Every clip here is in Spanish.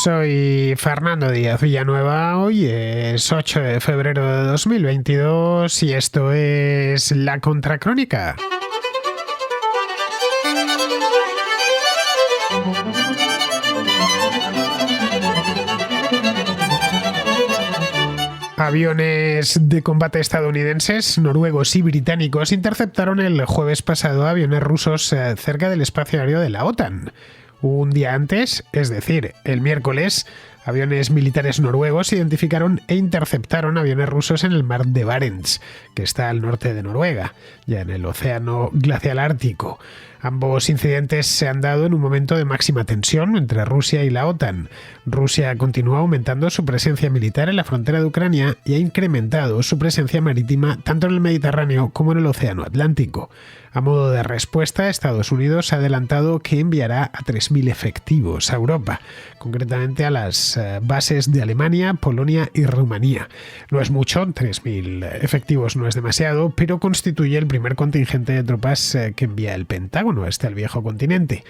Soy Fernando Díaz Villanueva, hoy es 8 de febrero de 2022 y esto es La Contracrónica. Aviones de combate estadounidenses, noruegos y británicos interceptaron el jueves pasado aviones rusos cerca del espacio aéreo de la OTAN. Un día antes, es decir, el miércoles, aviones militares noruegos identificaron e interceptaron aviones rusos en el mar de Barents, que está al norte de Noruega, ya en el océano glacial ártico. Ambos incidentes se han dado en un momento de máxima tensión entre Rusia y la OTAN. Rusia continúa aumentando su presencia militar en la frontera de Ucrania y ha incrementado su presencia marítima tanto en el Mediterráneo como en el océano Atlántico. A modo de respuesta, Estados Unidos ha adelantado que enviará a 3.000 efectivos a Europa, concretamente a las bases de Alemania, Polonia y Rumanía. No es mucho, 3.000 efectivos no es demasiado, pero constituye el primer contingente de tropas que envía el Pentágono hasta el viejo continente.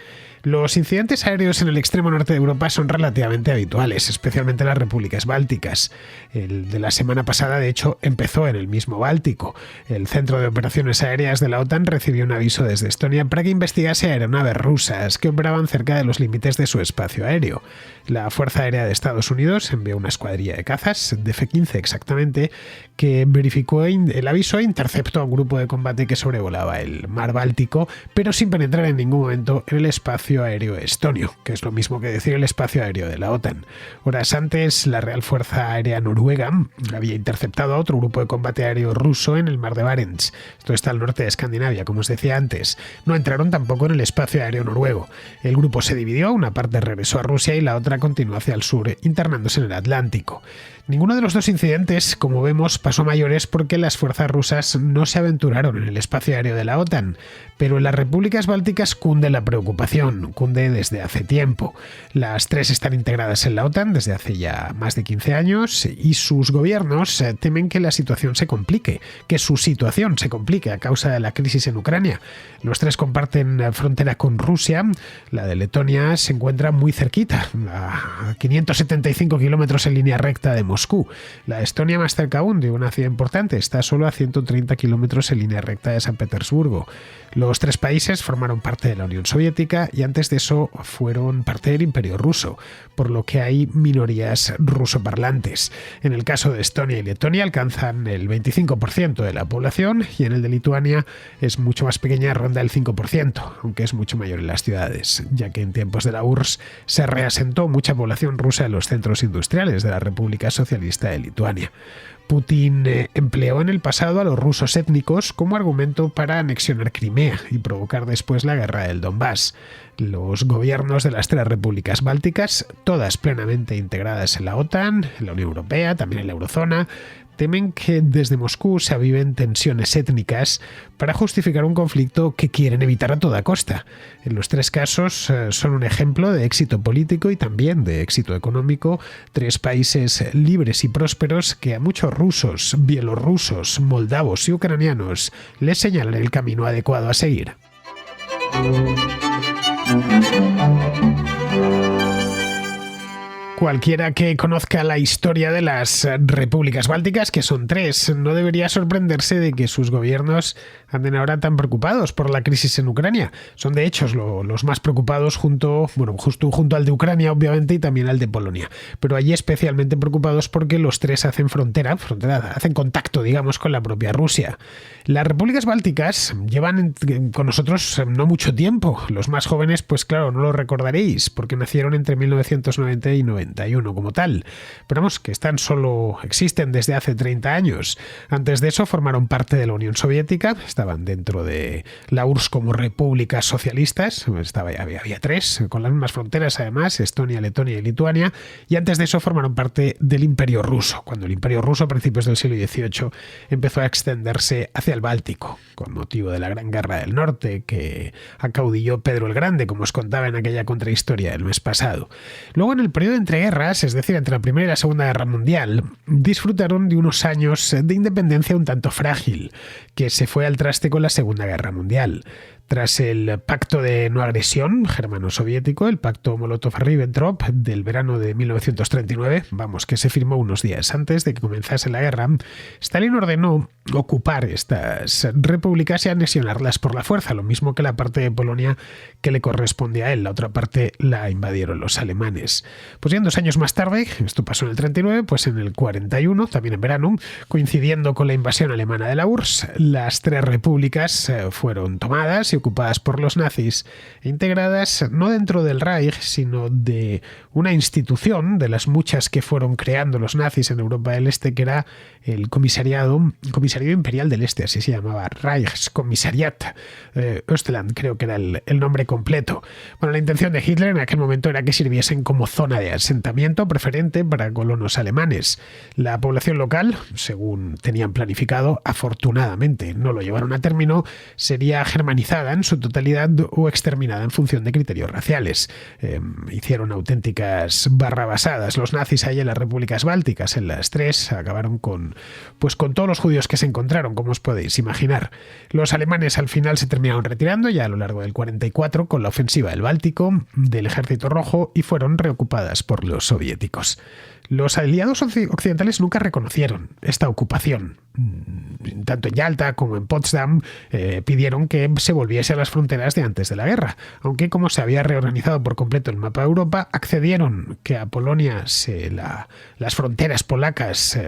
Los incidentes aéreos en el extremo norte de Europa son relativamente habituales, especialmente en las repúblicas bálticas. El de la semana pasada, de hecho, empezó en el mismo Báltico. El Centro de Operaciones Aéreas de la OTAN recibió un aviso desde Estonia para que investigase aeronaves rusas que operaban cerca de los límites de su espacio aéreo. La Fuerza Aérea de Estados Unidos envió una escuadrilla de cazas, de F-15 exactamente, que verificó el aviso e interceptó a un grupo de combate que sobrevolaba el mar Báltico, pero sin penetrar en ningún momento en el espacio aéreo estonio, que es lo mismo que decir el espacio aéreo de la OTAN. Horas antes, la Real Fuerza Aérea Noruega había interceptado a otro grupo de combate aéreo ruso en el mar de Barents. Esto está al norte de Escandinavia, como os decía antes. No entraron tampoco en el espacio aéreo noruego. El grupo se dividió, una parte regresó a Rusia y la otra continuó hacia el sur, internándose en el Atlántico. Ninguno de los dos incidentes, como vemos, pasó a mayores porque las fuerzas rusas no se aventuraron en el espacio aéreo de la OTAN, pero en las repúblicas bálticas cunde la preocupación, cunde desde hace tiempo. Las tres están integradas en la OTAN desde hace ya más de 15 años y sus gobiernos temen que la situación se complique, que su situación se complique a causa de la crisis en Ucrania. Los tres comparten frontera con Rusia, la de Letonia se encuentra muy cerquita, a 575 kilómetros en línea recta de Moscú. La de Estonia, más cerca aún, de una ciudad importante, está solo a 130 kilómetros en línea recta de San Petersburgo. Los tres países formaron parte de la Unión Soviética y antes de eso fueron parte del Imperio Ruso, por lo que hay minorías rusoparlantes. En el caso de Estonia y Letonia alcanzan el 25% de la población y en el de Lituania es mucho más pequeña, ronda el 5%, aunque es mucho mayor en las ciudades, ya que en tiempos de la URSS se reasentó mucha población rusa en los centros industriales de la República Socialista de Lituania. Putin empleó en el pasado a los rusos étnicos como argumento para anexionar Crimea y provocar después la guerra del Donbass. Los gobiernos de las tres repúblicas bálticas, todas plenamente integradas en la OTAN, en la Unión Europea, también en la Eurozona, temen que desde Moscú se aviven tensiones étnicas para justificar un conflicto que quieren evitar a toda costa. En los tres casos son un ejemplo de éxito político y también de éxito económico, tres países libres y prósperos que a muchos rusos, bielorrusos, moldavos y ucranianos les señalan el camino adecuado a seguir. Cualquiera que conozca la historia de las repúblicas bálticas, que son tres, no debería sorprenderse de que sus gobiernos anden ahora tan preocupados por la crisis en Ucrania. Son de hecho los más preocupados justo junto al de Ucrania, obviamente, y también al de Polonia. Pero allí especialmente preocupados porque los tres hacen frontera, hacen contacto, digamos, con la propia Rusia. Las repúblicas bálticas llevan con nosotros no mucho tiempo. Los más jóvenes, pues claro, no lo recordaréis, porque nacieron entre 1990 y 91 como tal. Pero vamos, que existen desde hace 30 años. Antes de eso formaron parte de la Unión Soviética, estaban dentro de la URSS como repúblicas socialistas, había tres, con las mismas fronteras además, Estonia, Letonia y Lituania, y antes de eso formaron parte del Imperio Ruso, cuando el Imperio Ruso a principios del siglo XVIII empezó a extenderse hacia el Báltico, con motivo de la Gran Guerra del Norte que acaudilló Pedro el Grande, como os contaba en aquella contrahistoria del mes pasado. Luego, en el periodo entre guerras, es decir, entre la Primera y la Segunda Guerra Mundial, disfrutaron de unos años de independencia un tanto frágil, que se fue al traste con la Segunda Guerra Mundial. Tras el pacto de no agresión germano-soviético, el pacto Molotov-Ribbentrop del verano de 1939, vamos, que se firmó unos días antes de que comenzase la guerra, Stalin ordenó ocupar estas repúblicas y anexionarlas por la fuerza, lo mismo que la parte de Polonia que le correspondía a él. La otra parte la invadieron los alemanes. Pues ya 2 años más tarde, esto pasó en el 39, pues en el 41, también en verano, coincidiendo con la invasión alemana de la URSS, las 3 repúblicas fueron tomadas y ocupadas por los nazis e integradas no dentro del Reich, sino de una institución de las muchas que fueron creando los nazis en Europa del Este, que era el Comisariado Imperial del Este, así se llamaba, Reichskommissariat Östland, creo que era el nombre completo. Bueno, la intención de Hitler en aquel momento era que sirviesen como zona de asentamiento preferente para colonos alemanes. La población local, según tenían planificado, afortunadamente no lo llevaron a término, sería germanizada en su totalidad o exterminada en función de criterios raciales. Hicieron auténticas barrabasadas los nazis ahí en las repúblicas bálticas, en las 3, acabaron con todos los judíos que se encontraron, como os podéis imaginar. Los alemanes al final se terminaron retirando ya a lo largo del 44 con la ofensiva del Báltico, del Ejército Rojo, y fueron reocupadas por los soviéticos. Los aliados occidentales nunca reconocieron esta ocupación. Tanto en Yalta como en Potsdam pidieron que se volviese a las fronteras de antes de la guerra, aunque como se había reorganizado por completo el mapa de Europa, accedieron que a Polonia las fronteras polacas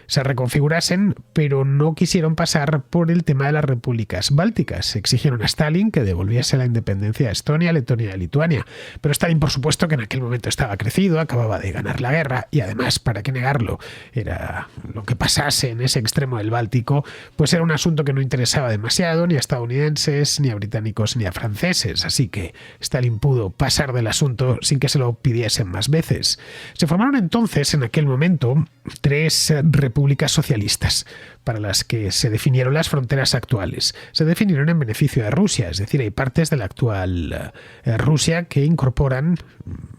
se reconfigurasen, pero no quisieron pasar por el tema de las repúblicas bálticas. Exigieron a Stalin que devolviese la independencia a Estonia, Letonia y Lituania, pero Stalin, por supuesto, que en aquel momento estaba crecido, acababa de ganar la guerra y además, ¿para qué negarlo? Era lo que pasase en ese extremo del Báltico, pues era un asunto que no interesaba demasiado ni a estadounidenses, ni a británicos, ni a franceses, así que Stalin pudo pasar del asunto sin que se lo pidiesen más veces. Se formaron entonces, en aquel momento, 3 repúblicas socialistas, para las que se definieron las fronteras actuales. Se definieron en beneficio de Rusia, es decir, hay partes de la actual Rusia que incorporan,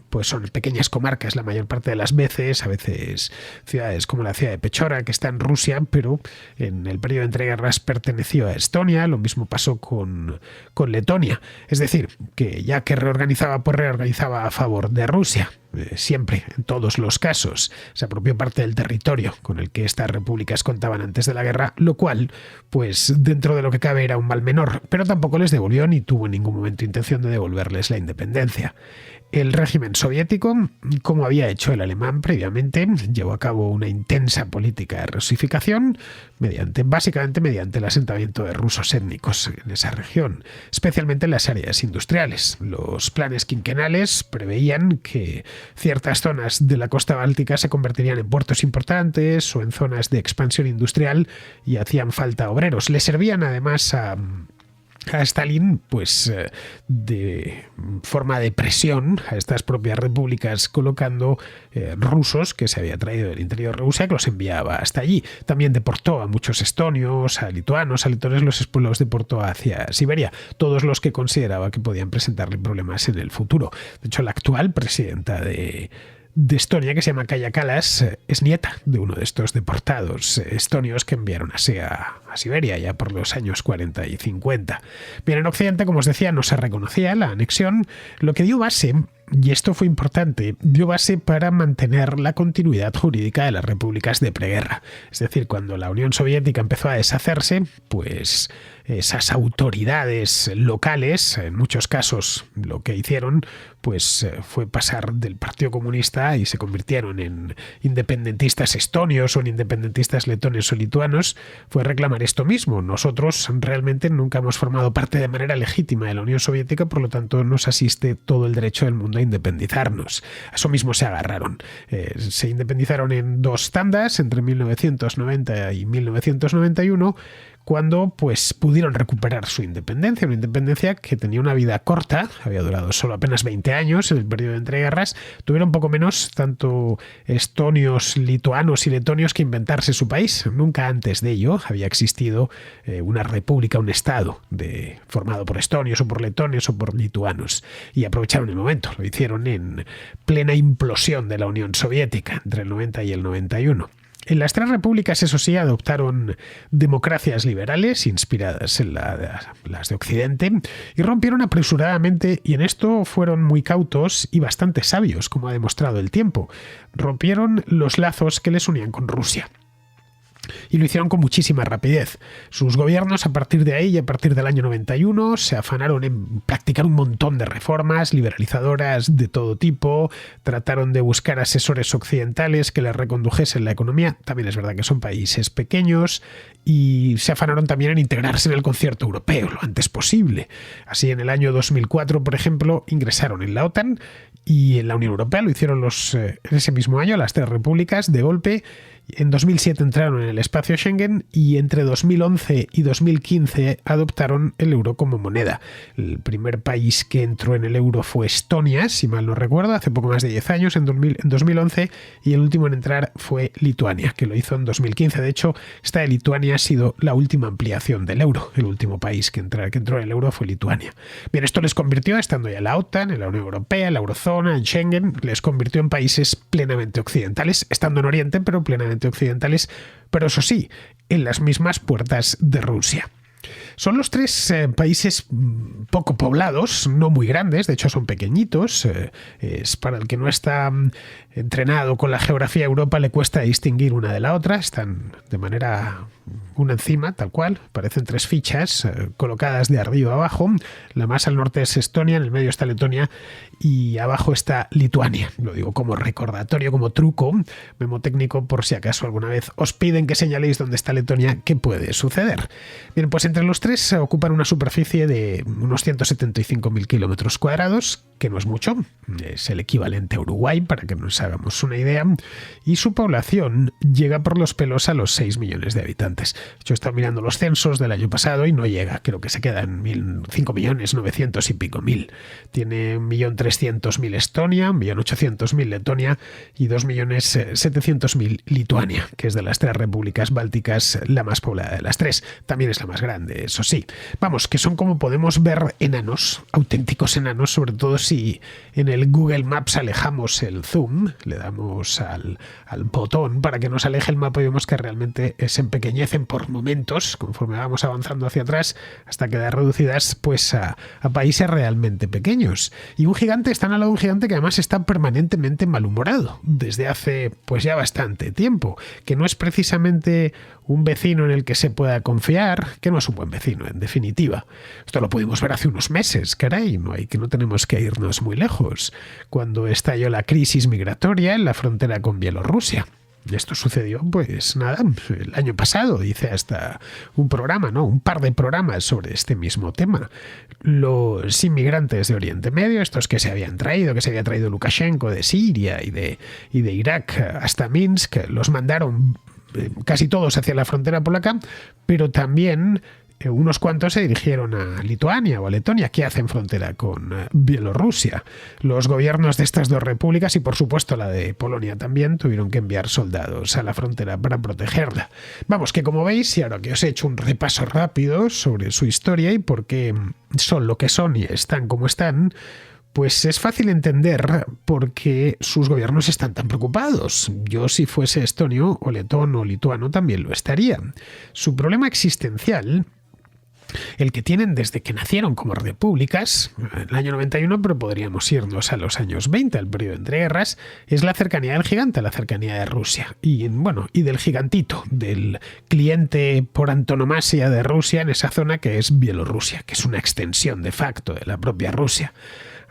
pues son pequeñas comarcas la mayor parte de las veces, a veces ciudades como la ciudad de Pechora, que está en Rusia, pero en el periodo entre guerras perteneció a Estonia, lo mismo pasó con Letonia. Es decir, que ya que reorganizaba, pues reorganizaba a favor de Rusia. Siempre, en todos los casos, se apropió parte del territorio con el que estas repúblicas contaban antes de la guerra, lo cual, pues dentro de lo que cabe, era un mal menor, pero tampoco les devolvió ni tuvo en ningún momento intención de devolverles la independencia. El régimen soviético, como había hecho el alemán previamente, llevó a cabo una intensa política de rusificación, básicamente mediante el asentamiento de rusos étnicos en esa región, especialmente en las áreas industriales. Los planes quinquenales preveían que ciertas zonas de la costa báltica se convertirían en puertos importantes o en zonas de expansión industrial y hacían falta obreros. Le servían además a Stalin, pues de forma de presión a estas propias repúblicas, colocando rusos que se había traído del interior de Rusia, que los enviaba hasta allí. También deportó a muchos estonios, a lituanos los deportó hacia Siberia, todos los que consideraba que podían presentarle problemas en el futuro. De hecho, la actual presidenta de Estonia, que se llama Kaja Kallas, es nieta de uno de estos deportados estonios que enviaron a Siberia ya por los años 40 y 50. Bien, en Occidente, como os decía, no se reconocía la anexión, lo que dio base, y esto fue importante, dio base para mantener la continuidad jurídica de las repúblicas de preguerra. Es decir, cuando la Unión Soviética empezó a deshacerse, pues esas autoridades locales, en muchos casos lo que hicieron, pues fue pasar del Partido Comunista y se convirtieron en independentistas estonios o en independentistas letones o lituanos, fue reclamar esto mismo. Nosotros realmente nunca hemos formado parte de manera legítima de la Unión Soviética, por lo tanto nos asiste todo el derecho del mundo a independizarnos. A eso mismo se agarraron. Se independizaron en 2 tandas, entre 1990 y 1991, cuando pues pudieron recuperar su independencia, una independencia que tenía una vida corta, había durado solo apenas 20 años en el periodo de entreguerras, tuvieron poco menos tanto estonios, lituanos y letonios que inventarse su país. Nunca antes de ello había existido una república, un estado formado por estonios o por letonios o por lituanos, y aprovecharon el momento, lo hicieron en plena implosión de la Unión Soviética entre el 90 y el 91. En las tres repúblicas, eso sí, adoptaron democracias liberales inspiradas en las de Occidente y rompieron apresuradamente, y en esto fueron muy cautos y bastante sabios, como ha demostrado el tiempo. Rompieron los lazos que les unían con Rusia. Y lo hicieron con muchísima rapidez. Sus gobiernos, a partir de ahí y a partir del año 91, se afanaron en practicar un montón de reformas liberalizadoras de todo tipo, trataron de buscar asesores occidentales que les recondujesen la economía. También es verdad que son países pequeños, y se afanaron también en integrarse en el concierto europeo lo antes posible. Así, en el año 2004, por ejemplo, ingresaron en la OTAN, y en la Unión Europea lo hicieron en ese mismo año, las tres repúblicas, de golpe. En 2007 entraron en el espacio Schengen, y entre 2011 y 2015 adoptaron el euro como moneda. El primer país que entró en el euro fue Estonia, si mal no recuerdo, hace poco más de 10 años, en 2011, y el último en entrar fue Lituania, que lo hizo en 2015. De hecho, esta de Lituania ha sido la última ampliación del euro. El último país que entró en el euro fue Lituania. Bien, esto les convirtió, estando ya en la OTAN, en la Unión Europea, en la eurozona, en Schengen, les convirtió en países plenamente occidentales, estando en Oriente, pero plenamente occidentales, pero eso sí, en las mismas puertas de Rusia. Son los tres países poco poblados, no muy grandes, de hecho son pequeñitos. Es para el que no está entrenado con la geografía de Europa, le cuesta distinguir una de la otra. Están de manera una encima, tal cual, parecen tres fichas colocadas de arriba a abajo. La más al norte es Estonia, en el medio está Letonia y abajo está Lituania. Lo digo como recordatorio, como truco memotécnico, por si acaso alguna vez os piden que señaléis dónde está Letonia, ¿qué puede suceder? Bien, pues entre los tres ocupan una superficie de unos 175.000 kilómetros cuadrados, que no es mucho, es el equivalente a Uruguay, para que nos hagamos una idea, y su población llega por los pelos a los 6 millones de habitantes. Yo he estado mirando los censos del año pasado y no llega, creo que se queda en 5.900.000 y pico. Tiene 1.300.000 Estonia, 1.800.000 Letonia y 2.700.000 Lituania, que es de las tres repúblicas bálticas la más poblada de las tres. También es la más grande, eso sí. Vamos, que son, como podemos ver, enanos, auténticos enanos, sobre todo si en el Google Maps alejamos el zoom, le damos al botón para que nos aleje el mapa, y vemos que realmente se empequeñecen por momentos conforme vamos avanzando hacia atrás, hasta quedar reducidas pues a países realmente pequeños. Y un gigante, están al lado de un gigante que además está permanentemente malhumorado desde hace pues ya bastante tiempo, que no es precisamente un vecino en el que se pueda confiar, que no es un buen vecino, en definitiva. Esto lo pudimos ver hace unos meses, caray, no tenemos que irnos muy lejos, cuando estalló la crisis migratoria en la frontera con Bielorrusia. Esto sucedió, pues nada, el año pasado. Hice hasta un par de programas sobre este mismo tema. Los inmigrantes de Oriente Medio, estos que se había traído Lukashenko de Siria y de Irak hasta Minsk, los mandaron casi todos hacia la frontera polaca, pero también unos cuantos se dirigieron a Lituania o a Letonia, que hacen frontera con Bielorrusia. Los gobiernos de estas dos repúblicas, y por supuesto la de Polonia también, tuvieron que enviar soldados a la frontera para protegerla. Vamos, que como veis, y ahora que os he hecho un repaso rápido sobre su historia y por qué son lo que son y están como están, pues es fácil entender por qué sus gobiernos están tan preocupados. Yo, si fuese estonio o letón o lituano, también lo estaría. Su problema existencial, el que tienen desde que nacieron como repúblicas, en el año 91, pero podríamos irnos a los años 20, al periodo entre guerras, es la cercanía del gigante, la cercanía de Rusia. Y del gigantito, del cliente por antonomasia de Rusia en esa zona que es Bielorrusia, que es una extensión de facto de la propia Rusia.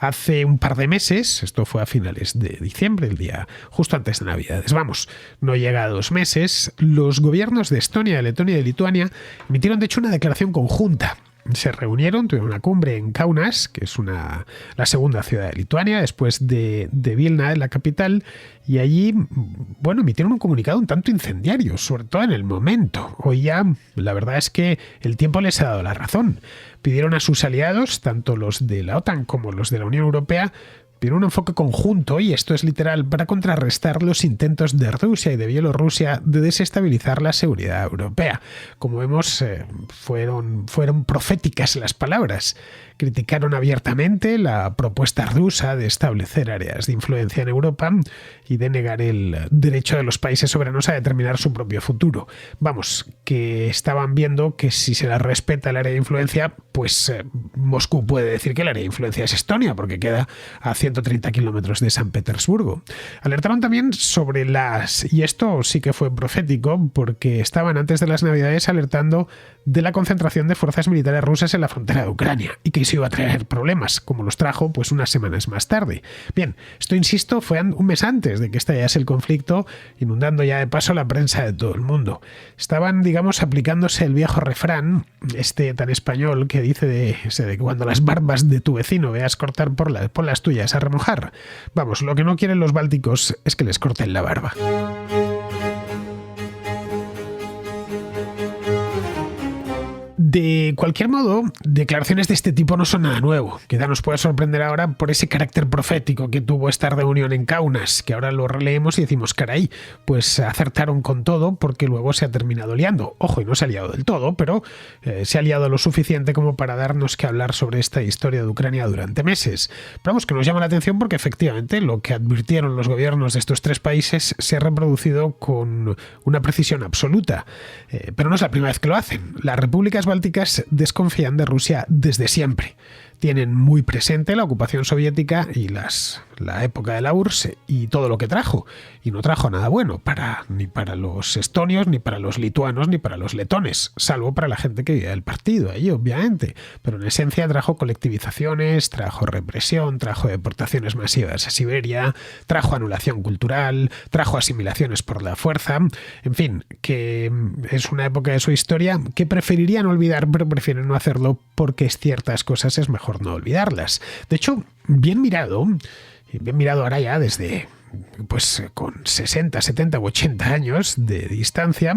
Hace un par de meses, esto fue a finales de diciembre, el día justo antes de Navidades, no llega a 2 meses, los gobiernos de Estonia, de Letonia y de Lituania emitieron de hecho una declaración conjunta. Se reunieron, tuvieron una cumbre en Kaunas, que es la segunda ciudad de Lituania, después de Vilna, la capital, y allí, emitieron un comunicado un tanto incendiario, sobre todo en el momento. Hoy ya, la verdad es que el tiempo les ha dado la razón. Pidieron a sus aliados, tanto los de la OTAN como los de la Unión Europea, pidieron un enfoque conjunto, y esto es literal, para contrarrestar los intentos de Rusia y de Bielorrusia de desestabilizar la seguridad europea. Como vemos, fueron proféticas las palabras criticaron abiertamente la propuesta rusa de establecer áreas de influencia en Europa y de negar el derecho de los países soberanos a determinar su propio futuro. Vamos, que estaban viendo que si se les respeta el área de influencia, pues Moscú puede decir que el área de influencia es Estonia, porque queda a 130 kilómetros de San Petersburgo. Alertaron también sobre y esto sí que fue profético, porque estaban antes de las Navidades alertando de la concentración de fuerzas militares rusas en la frontera de Ucrania y que eso iba a traer problemas, como los trajo pues unas semanas más tarde. Bien, esto insisto, fue un mes antes de que estallase el conflicto, inundando ya de paso la prensa de todo el mundo. Estaban, digamos, aplicándose el viejo refrán, tan español, que dice de que cuando las barbas de tu vecino veas cortar por las tuyas a remojar. Vamos, lo que no quieren los bálticos es que les corten la barba. De cualquier modo, declaraciones de este tipo no son nada nuevo. Quizá nos puede sorprender ahora por ese carácter profético que tuvo esta reunión en Kaunas, que ahora lo releemos y decimos, caray, pues acertaron con todo porque luego se ha terminado liando. Ojo, y no se ha liado del todo, pero se ha liado lo suficiente como para darnos que hablar sobre esta historia de Ucrania durante meses. Pero vamos, que nos llama la atención porque efectivamente lo que advirtieron los gobiernos de estos tres países se ha reproducido con una precisión absoluta. Pero no es la primera vez que lo hacen. Las repúblicas bálticas desconfían de Rusia desde siempre. Tienen muy presente la ocupación soviética y la época de la URSS y todo lo que trajo. Y no trajo nada bueno ni para los estonios, ni para los lituanos, ni para los letones, salvo para la gente que vivía del partido, ahí obviamente. Pero en esencia trajo colectivizaciones, trajo represión, trajo deportaciones masivas a Siberia, trajo anulación cultural, trajo asimilaciones por la fuerza. En fin, que es una época de su historia que preferirían olvidar, pero prefieren no hacerlo porque ciertas cosas es mejor no olvidarlas. De hecho, bien mirado ahora ya desde pues con 60, 70 u 80 años de distancia,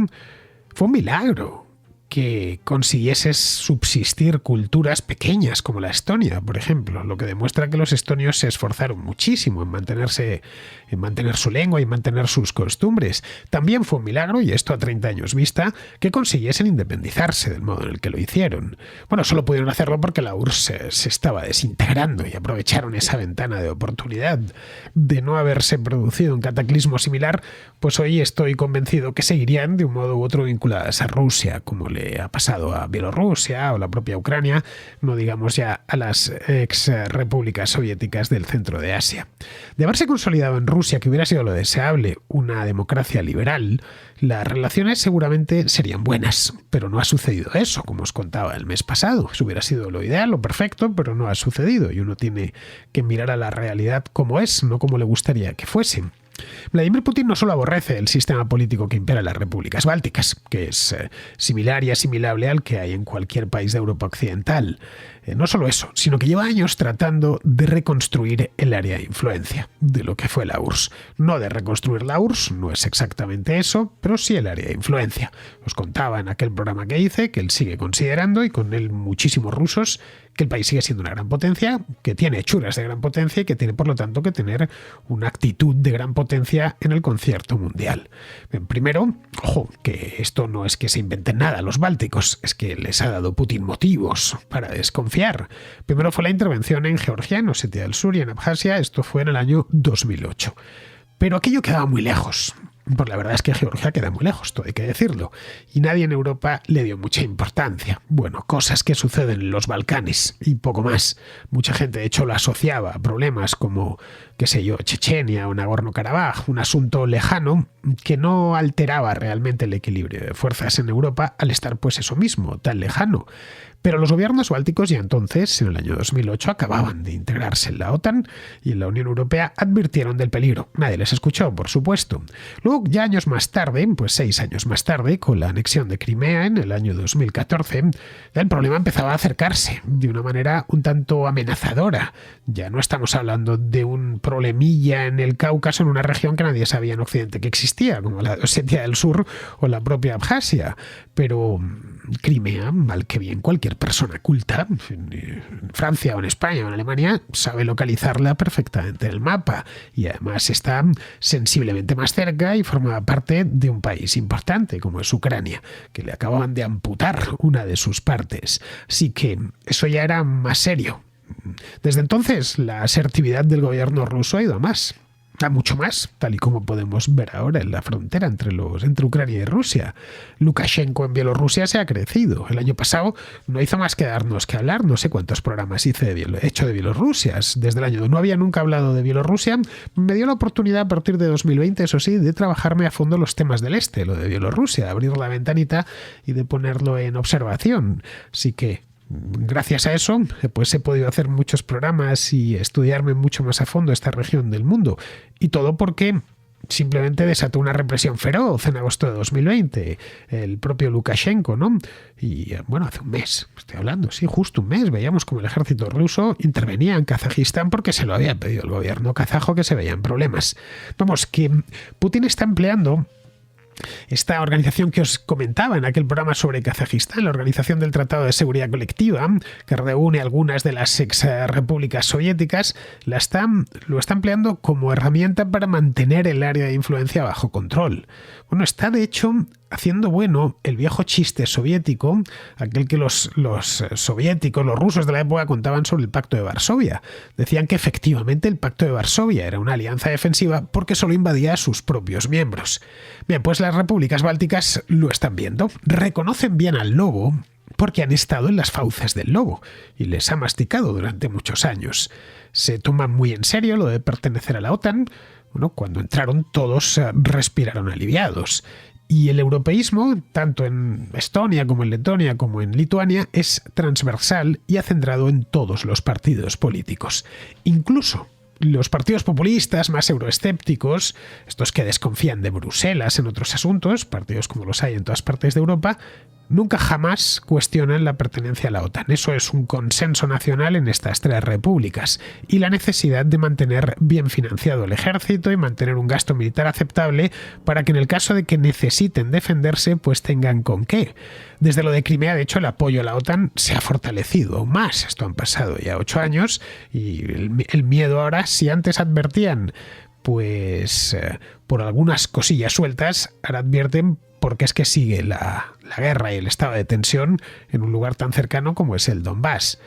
fue un milagro que consiguiese subsistir culturas pequeñas como la Estonia, por ejemplo, lo que demuestra que los estonios se esforzaron muchísimo en mantener su lengua y mantener sus costumbres. También fue un milagro, y esto a 30 años vista, que consiguiesen independizarse del modo en el que lo hicieron. Bueno, solo pudieron hacerlo porque la URSS se estaba desintegrando y aprovecharon esa ventana de oportunidad. De no haberse producido un cataclismo similar, pues hoy estoy convencido que seguirían de un modo u otro vinculadas a Rusia, como le ha pasado a Bielorrusia o la propia Ucrania, no digamos ya a las ex repúblicas soviéticas del centro de Asia. De haberse consolidado en Rusia, que hubiera sido lo deseable, una democracia liberal, las relaciones seguramente serían buenas, pero no ha sucedido eso, como os contaba el mes pasado. Eso hubiera sido lo ideal, lo perfecto, pero no ha sucedido y uno tiene que mirar a la realidad como es, no como le gustaría que fuese. Vladimir Putin no solo aborrece el sistema político que impera en las repúblicas bálticas, que es similar y asimilable al que hay en cualquier país de Europa occidental. No solo eso, sino que lleva años tratando de reconstruir el área de influencia de lo que fue la URSS. No de reconstruir la URSS, no es exactamente eso, pero sí el área de influencia. Os contaba en aquel programa que hice que él sigue considerando, y con él muchísimos rusos, que el país sigue siendo una gran potencia, que tiene hechuras de gran potencia y que tiene por lo tanto que tener una actitud de gran potencia en el concierto mundial. Primero, ojo, que esto no es que se inventen nada los bálticos, es que les ha dado Putin motivos para desconfiar. Primero fue la intervención en Georgia, en Osetia del Sur y en Abjasia, esto fue en el año 2008. Pero aquello quedaba muy lejos. Pues la verdad es que Georgia queda muy lejos, todo hay que decirlo, y nadie en Europa le dio mucha importancia. Bueno, cosas que suceden en los Balcanes y poco más. Mucha gente de hecho lo asociaba a problemas como, qué sé yo, Chechenia o Nagorno-Karabaj, un asunto lejano que no alteraba realmente el equilibrio de fuerzas en Europa al estar pues eso mismo, tan lejano. Pero los gobiernos bálticos ya entonces, en el año 2008, acababan de integrarse en la OTAN y en la Unión Europea advirtieron del peligro. Nadie les escuchó, por supuesto. Luego, ya años más tarde, pues 6 años más tarde, con la anexión de Crimea en el año 2014, el problema empezaba a acercarse de una manera un tanto amenazadora. Ya no estamos hablando de un problemilla en el Cáucaso, en una región que nadie sabía en Occidente que existía, como la de Osetia del Sur o la propia Abjasia. Pero Crimea, mal que bien, cualquier persona culta, en Francia o en España o en Alemania, sabe localizarla perfectamente en el mapa y además está sensiblemente más cerca y y formaba parte de un país importante como es Ucrania, que le acababan de amputar una de sus partes. Así que eso ya era más serio. Desde entonces, la asertividad del gobierno ruso ha ido a mucho más, tal y como podemos ver ahora en la frontera entre Ucrania y Rusia. Lukashenko en Bielorrusia se ha crecido. El año pasado no hizo más que darnos que hablar. No sé cuántos programas he hecho de Bielorrusia. Desde el año no había nunca hablado de Bielorrusia. Me dio la oportunidad a partir de 2020, eso sí, de trabajarme a fondo los temas del este, lo de Bielorrusia, abrir la ventanita y de ponerlo en observación. Así que gracias a eso, pues he podido hacer muchos programas y estudiarme mucho más a fondo esta región del mundo. Y todo porque simplemente desató una represión feroz en agosto de 2020, el propio Lukashenko, ¿no? Y bueno, hace un mes, estoy hablando, sí, justo un mes, veíamos como el ejército ruso intervenía en Kazajistán porque se lo había pedido el gobierno kazajo, que se veían problemas. Vamos, que Putin está empleando esta organización que os comentaba en aquel programa sobre Kazajistán, la Organización del Tratado de Seguridad Colectiva, que reúne algunas de las ex repúblicas soviéticas, lo está empleando como herramienta para mantener el área de influencia bajo control. Bueno, está de hecho haciendo bueno el viejo chiste soviético, aquel que los soviéticos, los rusos de la época contaban sobre el Pacto de Varsovia. Decían que efectivamente el Pacto de Varsovia era una alianza defensiva porque solo invadía a sus propios miembros. Bien, pues las repúblicas bálticas lo están viendo, reconocen bien al lobo porque han estado en las fauces del lobo y les ha masticado durante muchos años. Se toman muy en serio lo de pertenecer a la OTAN. Bueno, cuando entraron todos respiraron aliviados. Y el europeísmo, tanto en Estonia como en Letonia como en Lituania, es transversal y ha centrado en todos los partidos políticos. Incluso los partidos populistas más euroescépticos, estos que desconfían de Bruselas en otros asuntos, partidos como los hay en todas partes de Europa, nunca jamás cuestionan la pertenencia a la OTAN. Eso es un consenso nacional en estas tres repúblicas y la necesidad de mantener bien financiado el ejército y mantener un gasto militar aceptable para que en el caso de que necesiten defenderse pues tengan con qué. Desde lo de Crimea, de hecho, el apoyo a la OTAN se ha fortalecido aún más. Esto han pasado ya 8 años y el miedo ahora, si antes advertían pues por algunas cosillas sueltas, ahora advierten porque es que sigue la guerra y el estado de tensión en un lugar tan cercano como es el Donbass.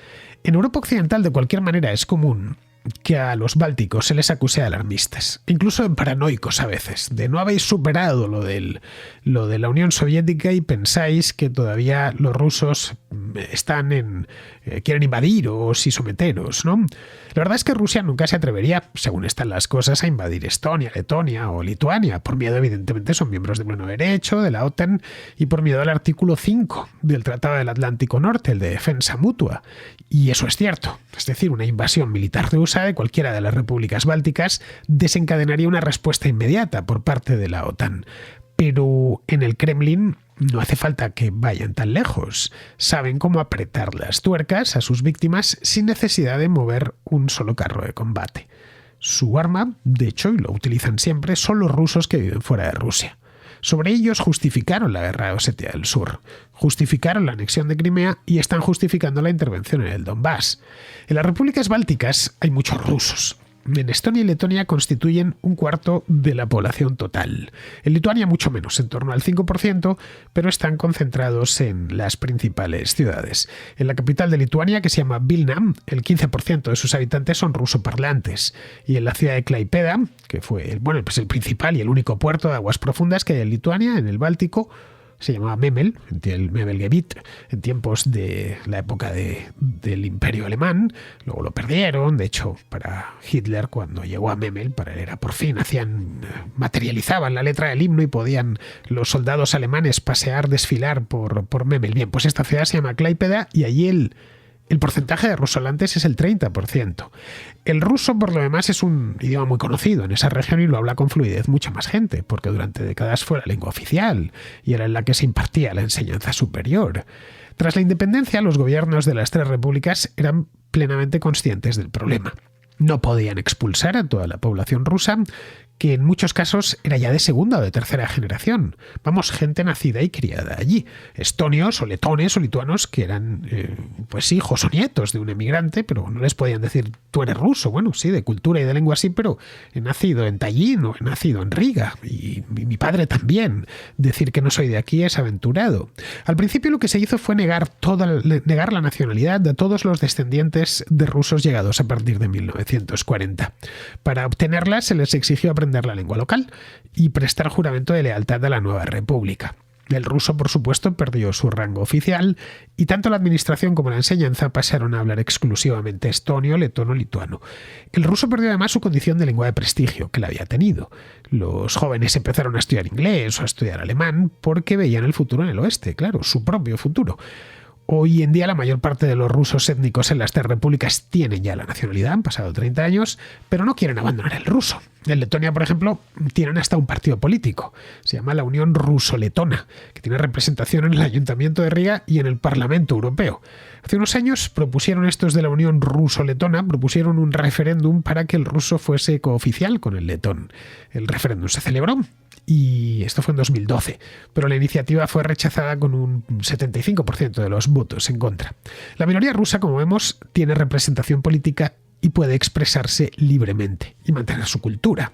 En Europa Occidental, de cualquier manera, es común que a los bálticos se les acuse de alarmistas, incluso de paranoicos a veces, de no habéis superado lo de la Unión Soviética y pensáis que todavía los rusos quieren invadir o si someteros, ¿no? La verdad es que Rusia nunca se atrevería, según están las cosas, a invadir Estonia, Letonia o Lituania. Por miedo, evidentemente, son miembros de pleno derecho de la OTAN y por miedo al artículo 5 del Tratado del Atlántico Norte, el de defensa mutua. Y eso es cierto. Es decir, una invasión militar rusa de cualquiera de las repúblicas bálticas desencadenaría una respuesta inmediata por parte de la OTAN. Pero en el Kremlin no hace falta que vayan tan lejos. Saben cómo apretar las tuercas a sus víctimas sin necesidad de mover un solo carro de combate. Su arma, de hecho, y lo utilizan siempre, son los rusos que viven fuera de Rusia. Sobre ellos justificaron la guerra de Osetia del Sur, justificaron la anexión de Crimea y están justificando la intervención en el Donbass. En las repúblicas bálticas hay muchos rusos. En Estonia y Letonia constituyen un cuarto de la población total. En Lituania mucho menos, en torno al 5%, pero están concentrados en las principales ciudades. En la capital de Lituania, que se llama Vilna, el 15% de sus habitantes son rusoparlantes. Y en la ciudad de Klaipėda, que fue el principal y el único puerto de aguas profundas que hay en Lituania, en el Báltico, se llamaba Memel, el Memelgebiet, en tiempos de la época del Imperio Alemán. Luego lo perdieron. De hecho, para Hitler, cuando llegó a Memel, para él era por fin, materializaban la letra del himno y podían los soldados alemanes desfilar por Memel. Bien, pues esta ciudad se llama Klaipėda y allí el porcentaje de rusohablantes es el 30%. El ruso, por lo demás, es un idioma muy conocido en esa región y lo habla con fluidez mucha más gente, porque durante décadas fue la lengua oficial y era en la que se impartía la enseñanza superior. Tras la independencia, los gobiernos de las tres repúblicas eran plenamente conscientes del problema. No podían expulsar a toda la población rusa, que en muchos casos era ya de segunda o de tercera generación. Vamos, gente nacida y criada allí. Estonios o letones o lituanos que eran, pues hijos o nietos de un emigrante, pero no les podían decir, tú eres ruso. Bueno, sí, de cultura y de lengua sí, pero he nacido en Tallinn o he nacido en Riga. Y mi padre también. Decir que no soy de aquí es aventurado. Al principio lo que se hizo fue negar la nacionalidad de todos los descendientes de rusos llegados a partir de 1940. Para obtenerla se les exigió aprender la lengua local y prestar juramento de lealtad a la nueva república. El ruso, por supuesto, perdió su rango oficial y tanto la administración como la enseñanza pasaron a hablar exclusivamente estonio, letono, lituano. El ruso perdió además su condición de lengua de prestigio que la había tenido. Los jóvenes empezaron a estudiar inglés o a estudiar alemán porque veían el futuro en el oeste, claro, su propio futuro. Hoy en día la mayor parte de los rusos étnicos en las tres repúblicas tienen ya la nacionalidad, han pasado 30 años, pero no quieren abandonar el ruso. En Letonia, por ejemplo, tienen hasta un partido político, se llama la Unión Ruso-Letona, que tiene representación en el Ayuntamiento de Riga y en el Parlamento Europeo. Hace unos años propusieron estos de la Unión Ruso-Letona, propusieron un referéndum para que el ruso fuese cooficial con el letón. El referéndum se celebró. Y esto fue en 2012, pero la iniciativa fue rechazada con un 75% de los votos en contra. La minoría rusa, como vemos, tiene representación política y puede expresarse libremente y mantener su cultura.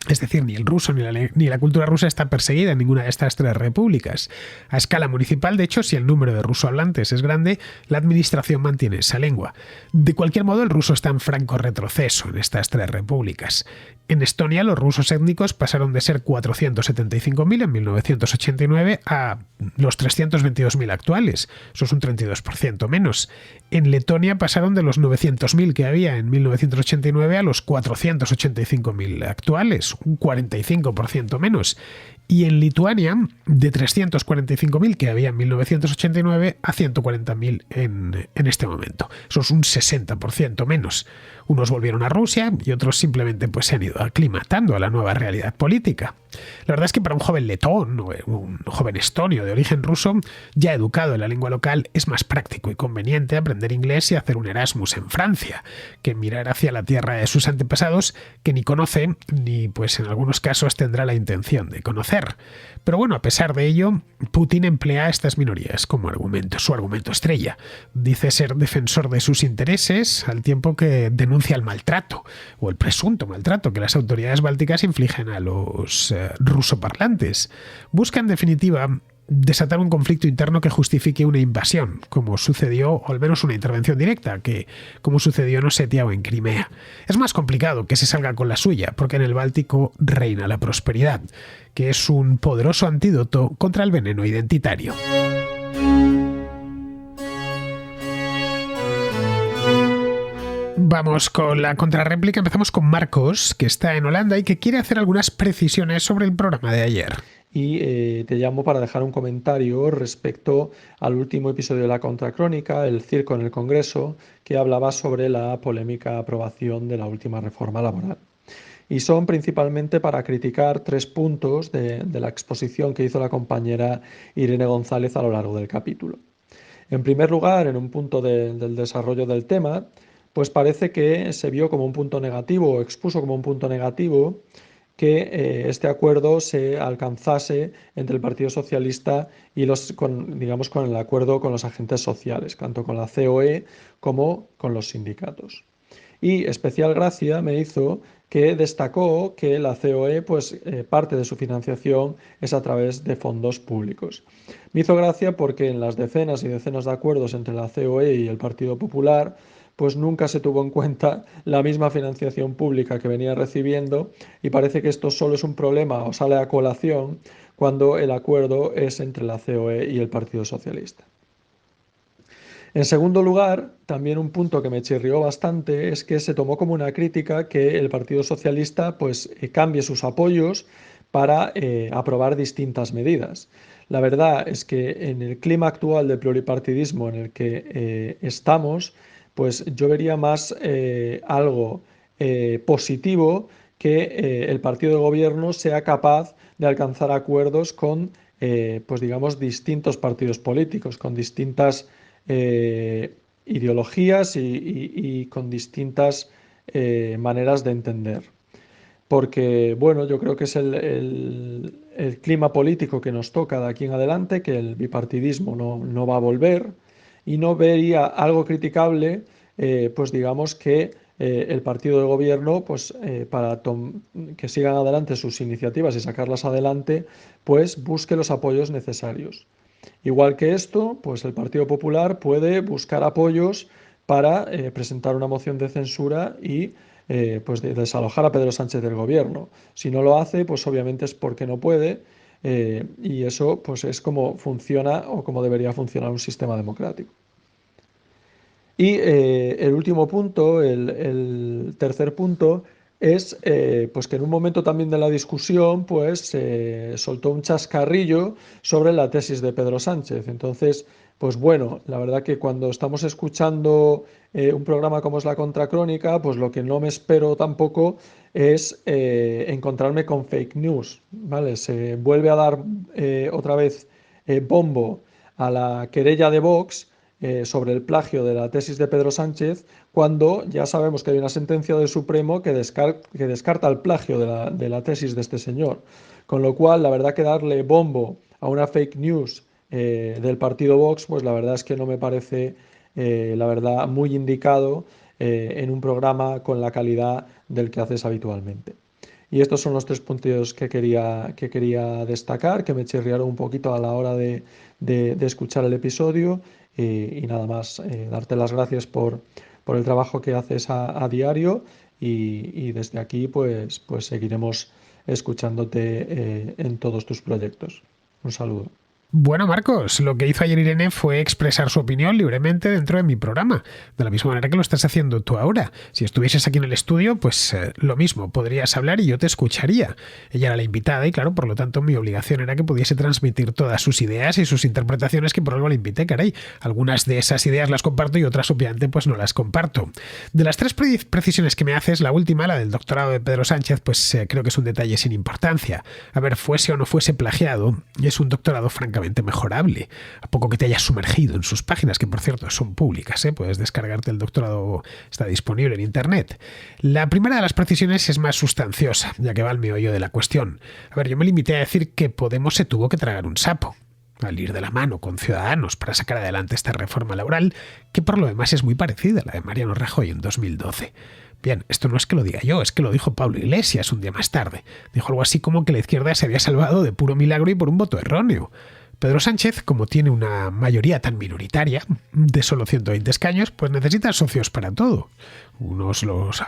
Es decir, ni el ruso ni la cultura rusa está perseguida en ninguna de estas tres repúblicas. A escala municipal, de hecho, si el número de rusohablantes es grande, la administración mantiene esa lengua. De cualquier modo, el ruso está en franco retroceso en estas tres repúblicas. En Estonia, los rusos étnicos pasaron de ser 475.000 en 1989 a los 322.000 actuales. Eso es un 32% menos. En Letonia pasaron de los 900.000 que había en 1989 a los 485.000 actuales, un 45% menos. Y en Lituania, de 345.000 que había en 1989 a 140.000 en este momento. Eso es un 60% menos. Unos volvieron a Rusia y otros simplemente pues, se han ido aclimatando a la nueva realidad política. La verdad es que para un joven letón o un joven estonio de origen ruso, ya educado en la lengua local, es más práctico y conveniente aprender inglés y hacer un Erasmus en Francia, que mirar hacia la tierra de sus antepasados que ni conoce ni pues en algunos casos tendrá la intención de conocer. Pero bueno, a pesar de ello, Putin emplea a estas minorías como argumento, su argumento estrella. Dice ser defensor de sus intereses al tiempo que denuncia el maltrato o el presunto maltrato que las autoridades bálticas infligen a los rusoparlantes. Busca en definitiva desatar un conflicto interno que justifique una invasión, como sucedió, o al menos una intervención directa, que como sucedió en Osetia o en Crimea. Es más complicado que se salga con la suya, porque en el Báltico reina la prosperidad, que es un poderoso antídoto contra el veneno identitario. Vamos con la contrarréplica. Empezamos con Marcos, que está en Holanda y que quiere hacer algunas precisiones sobre el programa de ayer. Y te llamo para dejar un comentario respecto al último episodio de la Contracrónica, El circo en el Congreso, que hablaba sobre la polémica aprobación de la última reforma laboral. Y son principalmente para criticar 3 puntos de la exposición que hizo la compañera Irene González a lo largo del capítulo. En primer lugar, en un punto del desarrollo del tema, pues parece que se vio como un punto negativo o expuso como un punto negativo que este acuerdo se alcanzase entre el Partido Socialista y con el acuerdo con los agentes sociales, tanto con la COE como con los sindicatos. Y especial gracia me hizo que destacó que la COE, parte de su financiación es a través de fondos públicos. Me hizo gracia porque en las decenas y decenas de acuerdos entre la COE y el Partido Popular, pues nunca se tuvo en cuenta la misma financiación pública que venía recibiendo y parece que esto solo es un problema o sale a colación cuando el acuerdo es entre la COE y el Partido Socialista. En segundo lugar, también un punto que me chirrió bastante es que se tomó como una crítica que el Partido Socialista cambie sus apoyos para aprobar distintas medidas. La verdad es que en el clima actual de pluripartidismo en el que estamos, pues yo vería más algo positivo que el partido de gobierno sea capaz de alcanzar acuerdos con, distintos partidos políticos, con distintas ideologías y con distintas maneras de entender. porque, bueno, yo creo que es el clima político que nos toca de aquí en adelante, que el bipartidismo no va a volver, y no vería algo criticable, pues digamos que el partido de gobierno, pues que sigan adelante sus iniciativas y sacarlas adelante, pues busque los apoyos necesarios. Igual que esto, pues el Partido Popular puede buscar apoyos para presentar una moción de censura y pues desalojar a Pedro Sánchez del gobierno. Si no lo hace, pues obviamente es porque no puede, y eso pues es como funciona o como debería funcionar un sistema democrático. Y el último punto, el tercer punto, es pues que en un momento también de la discusión pues soltó un chascarrillo sobre la tesis de Pedro Sánchez. Entonces, pues bueno, la verdad que cuando estamos escuchando un programa como es La Contracrónica, pues lo que no me espero tampoco es encontrarme con fake news, ¿vale? Se vuelve a dar otra vez bombo a la querella de Vox sobre el plagio de la tesis de Pedro Sánchez, cuando ya sabemos que hay una sentencia del Supremo que descarta el plagio de la tesis de este señor. Con lo cual, la verdad que darle bombo a una fake news del partido Vox, pues la verdad es que no me parece, la verdad, muy indicado en un programa con la calidad del que haces habitualmente. Y estos son los tres puntos que quería destacar, que me chirriaron un poquito a la hora de escuchar el episodio. Y nada más, darte las gracias por el trabajo que haces a diario, y desde aquí pues seguiremos escuchándote en todos tus proyectos. Un saludo. Bueno, Marcos, lo que hizo ayer Irene fue expresar su opinión libremente dentro de mi programa, de la misma manera que lo estás haciendo tú ahora. Si estuvieses aquí en el estudio, pues lo mismo, podrías hablar y yo te escucharía. Ella era la invitada y claro, por lo tanto mi obligación era que pudiese transmitir todas sus ideas y sus interpretaciones, que por algo la invité, caray. Algunas de esas ideas las comparto y otras obviamente pues no las comparto. De las tres precisiones que me haces, la última, la del doctorado de Pedro Sánchez, pues creo que es un detalle sin importancia. A ver, fuese o no fuese plagiado, es un doctorado francamente mejorable, a poco que te hayas sumergido en sus páginas, que por cierto son públicas, puedes descargarte el doctorado, está disponible en internet. La primera de las precisiones es más sustanciosa, ya que va al meollo de la cuestión. A ver, yo me limité a decir que Podemos se tuvo que tragar un sapo al ir de la mano con Ciudadanos para sacar adelante esta reforma laboral, que por lo demás es muy parecida a la de Mariano Rajoy en 2012. Bien, esto no es que lo diga yo, es que lo dijo Pablo Iglesias un día más tarde. Dijo algo así como que la izquierda se había salvado de puro milagro y por un voto erróneo. Pedro Sánchez, como tiene una mayoría tan minoritaria, de solo 120 escaños, pues necesita socios para todo. Uno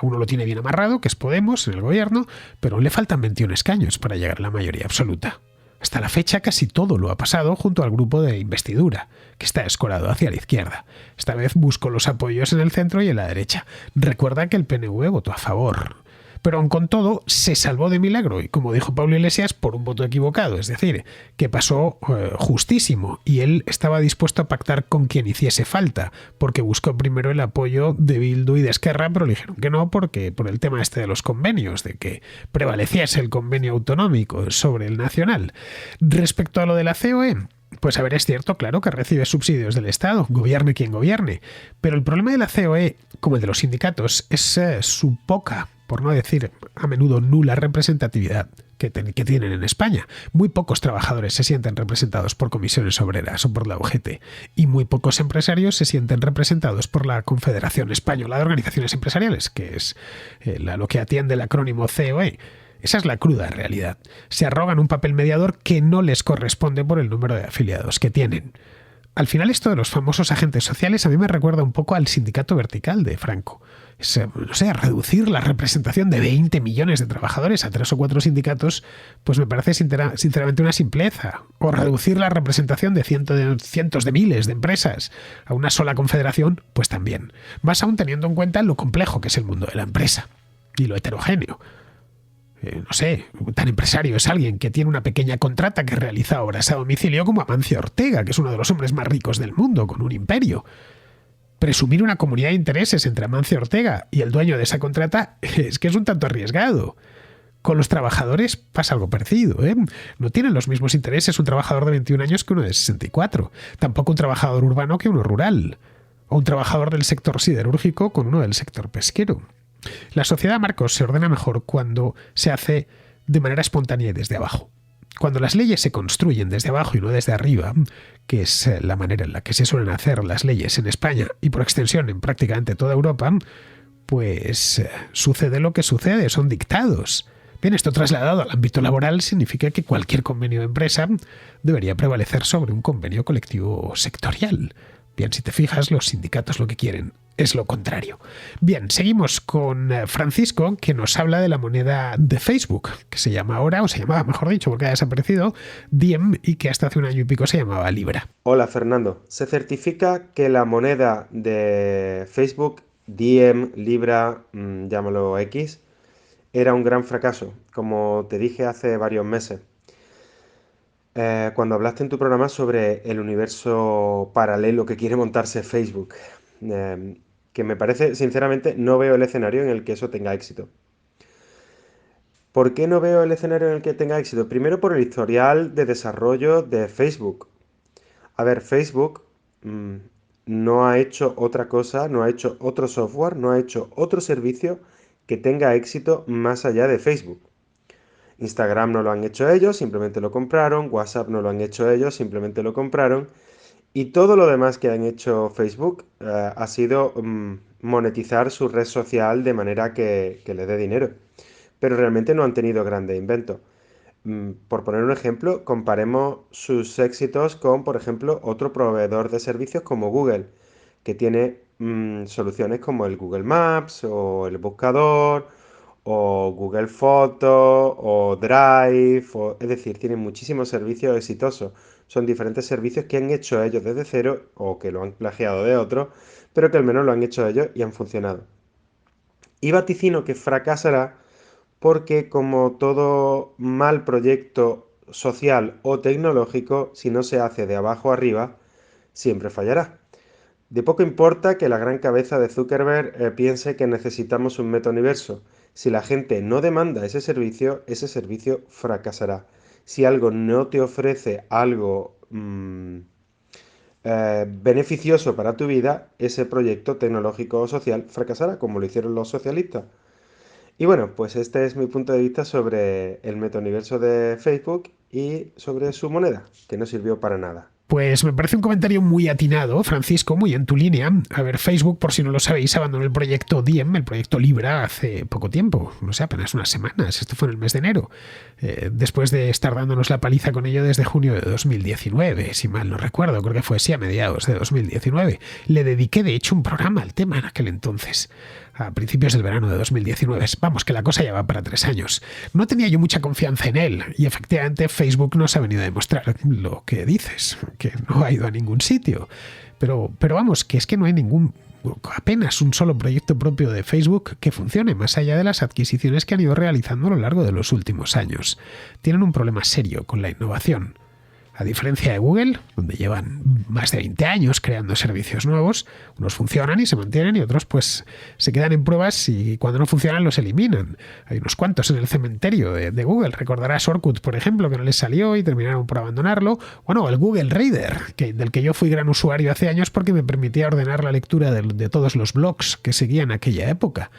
lo tiene bien amarrado, que es Podemos, en el gobierno, pero aún le faltan 21 escaños para llegar a la mayoría absoluta. Hasta la fecha casi todo lo ha pasado junto al grupo de investidura, que está escorado hacia la izquierda. Esta vez buscó los apoyos en el centro y en la derecha. Recuerda que el PNV votó a favor. Pero aun con todo, se salvó de milagro y, como dijo Pablo Iglesias, por un voto equivocado. Es decir, que pasó justísimo y él estaba dispuesto a pactar con quien hiciese falta, porque buscó primero el apoyo de Bildu y de Esquerra, pero le dijeron que no, porque por el tema este de los convenios, de que prevaleciese el convenio autonómico sobre el nacional. Respecto a lo de la COE, pues a ver, es cierto, claro, que recibe subsidios del Estado, gobierne quien gobierne, pero el problema de la COE, como el de los sindicatos, es su poca, por no decir a menudo nula representatividad que tienen en España. Muy pocos trabajadores se sienten representados por comisiones obreras o por la UGT, y muy pocos empresarios se sienten representados por la Confederación Española de Organizaciones Empresariales, que es lo que atiende el acrónimo COE. Esa es la cruda realidad. Se arrogan un papel mediador que no les corresponde por el número de afiliados que tienen. Al final, esto de los famosos agentes sociales a mí me recuerda un poco al sindicato vertical de Franco. No sé, reducir la representación de 20 millones de trabajadores a 3 o 4 sindicatos, pues me parece sinceramente una simpleza. O reducir la representación de cientos de miles de empresas a una sola confederación, pues también. Más aún teniendo en cuenta lo complejo que es el mundo de la empresa y lo heterogéneo. No sé, tan empresario es alguien que tiene una pequeña contrata que realiza obras a domicilio como Amancio Ortega, que es uno de los hombres más ricos del mundo, con un imperio. Presumir una comunidad de intereses entre Amancio Ortega y el dueño de esa contrata es que es un tanto arriesgado. Con los trabajadores pasa algo parecido, No tienen los mismos intereses un trabajador de 21 años que uno de 64. Tampoco un trabajador urbano que uno rural. O un trabajador del sector siderúrgico con uno del sector pesquero. La sociedad, Marcos, se ordena mejor cuando se hace de manera espontánea y desde abajo. Cuando las leyes se construyen desde abajo y no desde arriba, que es la manera en la que se suelen hacer las leyes en España y por extensión en prácticamente toda Europa, pues sucede lo que sucede, son dictados. Bien, esto trasladado al ámbito laboral significa que cualquier convenio de empresa debería prevalecer sobre un convenio colectivo sectorial. Bien, si te fijas, los sindicatos lo que quieren es lo contrario. Bien, seguimos con Francisco, que nos habla de la moneda de Facebook, que se llama ahora, o se llamaba, mejor dicho, porque ha desaparecido, Diem, y que hasta hace un año y pico se llamaba Libra. Hola Fernando, se certifica que la moneda de Facebook, Diem, Libra, llámalo X, era un gran fracaso, como te dije hace varios meses, cuando hablaste en tu programa sobre el universo paralelo que quiere montarse Facebook, que me parece, sinceramente, no veo el escenario en el que eso tenga éxito. ¿Por qué no veo el escenario en el que tenga éxito? Primero por el historial de desarrollo de Facebook. A ver, Facebook no ha hecho otra cosa, no ha hecho otro software, no ha hecho otro servicio que tenga éxito más allá de Facebook. Instagram no lo han hecho ellos, simplemente lo compraron. WhatsApp no lo han hecho ellos, simplemente lo compraron. Y todo lo demás que han hecho Facebook ha sido monetizar su red social de manera que le dé dinero. Pero realmente no han tenido grandes inventos. Por poner un ejemplo, comparemos sus éxitos con, por ejemplo, otro proveedor de servicios como Google, que tiene soluciones como el Google Maps o el buscador o Google Fotos o Drive, es decir, tienen muchísimos servicios exitosos. Son diferentes servicios que han hecho ellos desde cero o que lo han plagiado de otros, pero que al menos lo han hecho ellos y han funcionado. Y vaticino que fracasará porque, como todo mal proyecto social o tecnológico, si no se hace de abajo arriba, siempre fallará. De poco importa que la gran cabeza de Zuckerberg piense que necesitamos un metauniverso. Si la gente no demanda ese servicio fracasará. Si algo no te ofrece algo beneficioso para tu vida, ese proyecto tecnológico o social fracasará, como lo hicieron los socialistas. Y bueno, pues este es mi punto de vista sobre el metauniverso de Facebook y sobre su moneda, que no sirvió para nada. Pues me parece un comentario muy atinado, Francisco, muy en tu línea. A ver, Facebook, por si no lo sabéis, abandonó el proyecto Diem, el proyecto Libra, hace poco tiempo, no sé, apenas unas semanas, esto fue en el mes de enero, después de estar dándonos la paliza con ello desde junio de 2019, si mal no recuerdo, creo que fue así a mediados de 2019. Le dediqué, de hecho, un programa al tema en aquel entonces, a principios del verano de 2019. Vamos, que la cosa ya va para 3 años. No tenía yo mucha confianza en él y efectivamente Facebook nos ha venido a demostrar lo que dices, que no ha ido a ningún sitio. Pero vamos, que es que no hay apenas un solo proyecto propio de Facebook que funcione más allá de las adquisiciones que han ido realizando a lo largo de los últimos años. Tienen un problema serio con la innovación. A diferencia de Google, donde llevan más de 20 años creando servicios nuevos, unos funcionan y se mantienen y otros pues se quedan en pruebas y cuando no funcionan los eliminan. Hay unos cuantos en el cementerio de Google. Recordarás Orkut, por ejemplo, que no les salió y terminaron por abandonarlo. Bueno, el Google Reader, del que yo fui gran usuario hace años porque me permitía ordenar la lectura de todos los blogs que seguían aquella época.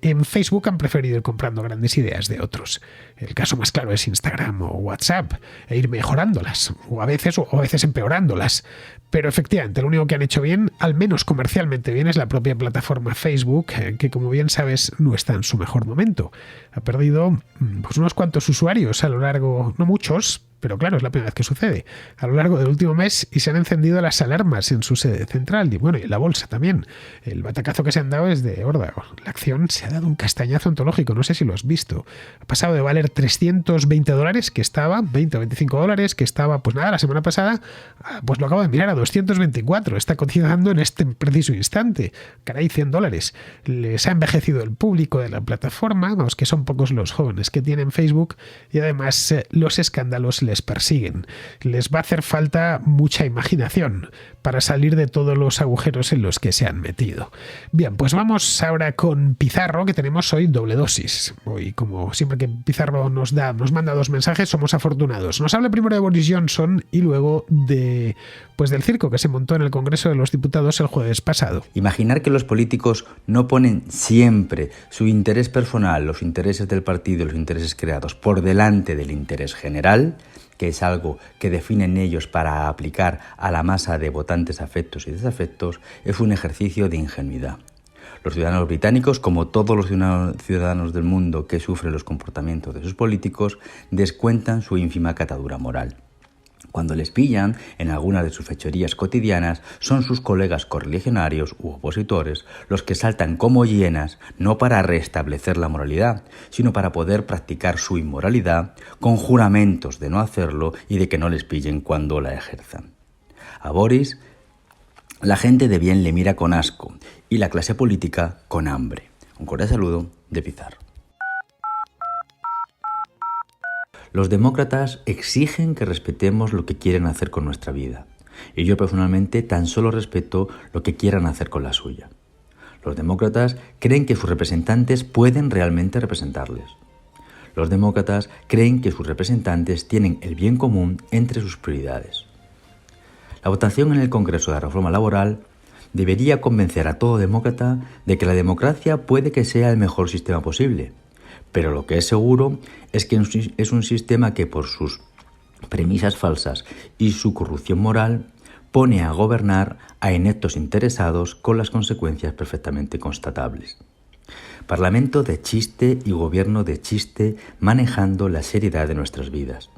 En Facebook han preferido ir comprando grandes ideas de otros. El caso más claro es Instagram o WhatsApp, e ir mejorándolas, o a veces empeorándolas. Pero efectivamente, lo único que han hecho bien, al menos comercialmente bien, es la propia plataforma Facebook, que como bien sabes, no está en su mejor momento. Ha perdido pues, unos cuantos usuarios a lo largo, no muchos, pero claro, es la primera vez que sucede, a lo largo del último mes, y se han encendido las alarmas en su sede central y bueno, y en la bolsa también. El batacazo que se han dado es de órdago. La acción se ha dado un castañazo ontológico, no sé si lo has visto. Ha pasado de valer $320 que estaba, 20 o 25 dólares que estaba, pues nada, la semana pasada, pues lo acabo de mirar, a 224, está cotizando en este preciso instante. Caray, $100. Les ha envejecido el público de la plataforma, vamos, que son pocos los jóvenes que tienen Facebook y además los escándalos les persiguen. Les va a hacer falta mucha imaginación para salir de todos los agujeros en los que se han metido. Bien, pues vamos ahora con Pizarro, que tenemos hoy doble dosis. Hoy, como siempre que Pizarro nos manda 2 mensajes, somos afortunados. Nos habla primero de Boris Johnson y luego del circo que se montó en el Congreso de los Diputados el jueves pasado. Imaginar que los políticos no ponen siempre su interés personal, los intereses del partido, los intereses creados, por delante del interés general, que es algo que definen ellos para aplicar a la masa de votantes afectos y desafectos, es un ejercicio de ingenuidad. Los ciudadanos británicos, como todos los ciudadanos del mundo que sufren los comportamientos de sus políticos, descuentan su ínfima catadura moral. Cuando les pillan en alguna de sus fechorías cotidianas, son sus colegas correligionarios u opositores los que saltan como hienas, no para restablecer la moralidad, sino para poder practicar su inmoralidad con juramentos de no hacerlo y de que no les pillen cuando la ejerzan. A Boris, la gente de bien le mira con asco y la clase política con hambre. Un cordial saludo de Pizarro. Los demócratas exigen que respetemos lo que quieren hacer con nuestra vida, y yo personalmente tan solo respeto lo que quieran hacer con la suya. Los demócratas creen que sus representantes pueden realmente representarles. Los demócratas creen que sus representantes tienen el bien común entre sus prioridades. La votación en el Congreso de la Reforma Laboral debería convencer a todo demócrata de que la democracia puede que sea el mejor sistema posible. Pero lo que es seguro es que es un sistema que por sus premisas falsas y su corrupción moral pone a gobernar a ineptos interesados con las consecuencias perfectamente constatables. Parlamento de chiste y gobierno de chiste manejando la seriedad de nuestras vidas.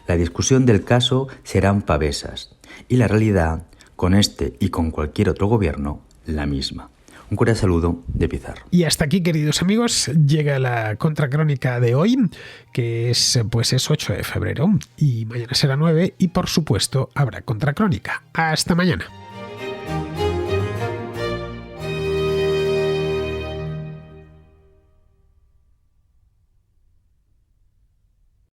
La discusión del caso serán pavesas y la realidad, con este y con cualquier otro gobierno, la misma. Un cordial saludo de Pizarro. Y hasta aquí, queridos amigos, llega la contracrónica de hoy, que es 8 de febrero, y mañana será 9, y por supuesto habrá contracrónica. Hasta mañana.